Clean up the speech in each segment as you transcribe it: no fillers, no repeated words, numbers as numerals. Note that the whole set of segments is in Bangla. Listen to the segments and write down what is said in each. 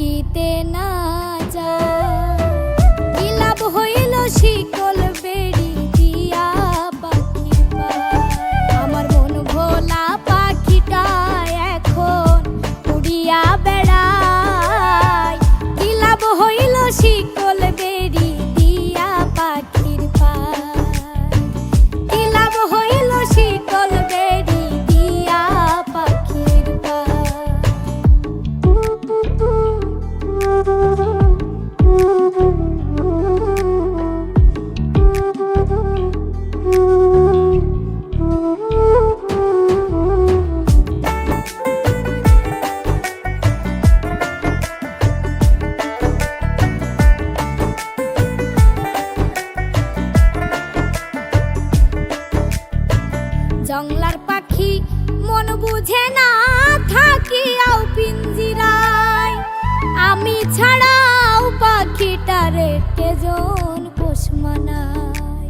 থাকিতে না যায়। কি লাভ হইল শিকল বেড়ি দিয়া পাখির পায়। আমার মন ভোলা পাখিটা এখন উড়িয়া বেড়ায়। কি লাভ হইল শিকল বেড়ি দিয়া পাখির পায়। কি লাভ হইল শিকল বেড়ি দিয়া পাখির পায়। জংলার পাখি মন বুঝে না থাকিয়াও পিঞ্জিরায়। আমি ছাড়াও পাখিটারে কেজন পোষ মানায়।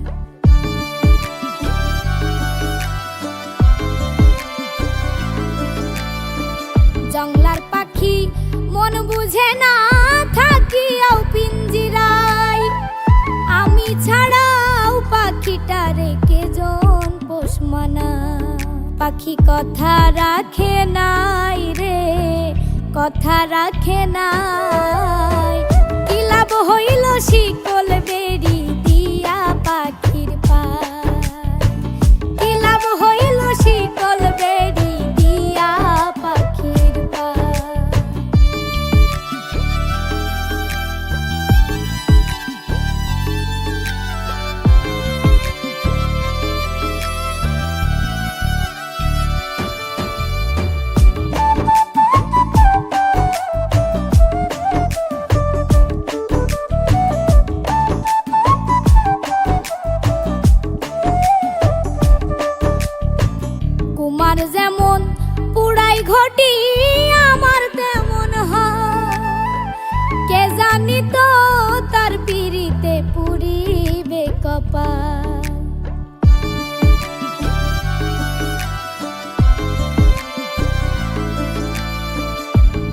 জংলার পাখি মন বুঝে না থাকিয়াও পিঞ্জিরায়। আমি ছাড়াও পাখিটারে কেজন পোষ মানায়। পাখি কথা রাখে নাই রে, কথা রাখে নাই। কি লাভ হইল শিকল বেড়ি দিয়া পাখির পায়। কি লাভ হইল শিকল বেড়ি দিয়া পাখির পায়। কুমার যেমন পুড়াই ঘটি আমার তেমন হয়। কে জানি তো তার পিরিতে পুরিবে কপাল।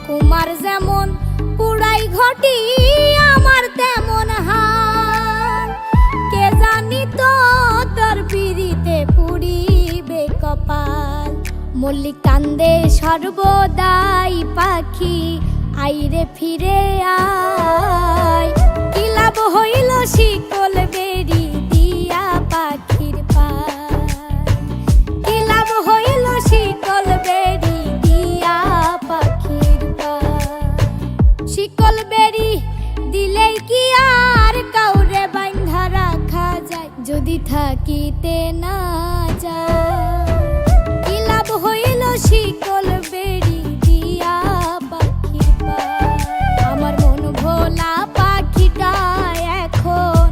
কুমার যেমন পুড়াই ঘটি আমার তেমন হয়। কে জানি তো তার পিরিতে পুরিবে কপাল। মল্লিক কান্দে সর্বদাই পাখি আইরে ফিরে আয়। কি লাভ হইল শিকল বেড়ি দিয়া পাখির পায়। কি লাভ হইল শিকল বেড়ি দিয়া পাখির পায়। শিকল বেড়ি দিলেই কি আর কাউরে বাঁধা রাখা যায়। যদি থাকিতে না যায়। কি লাভ হইল শিকল বেড়ি দিয়া পাখির পায়। আমার মন ভোলা পাখিটা এখন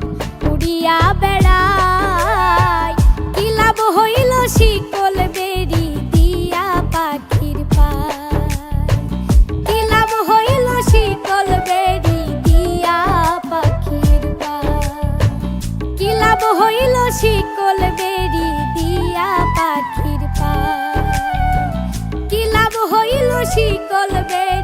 উড়িয়া বেড়ায়। কি লাভ হইল শিকল বেড়ি দিয়া পাখির পায়। কি লাভ হইল শিকল বেড়ি দিয়া পাখির পায়। কি লাভ হইল শিকল বেড়ি দিয়া পাখির পায়। কি লাভ হইল শিকল বেড়ি।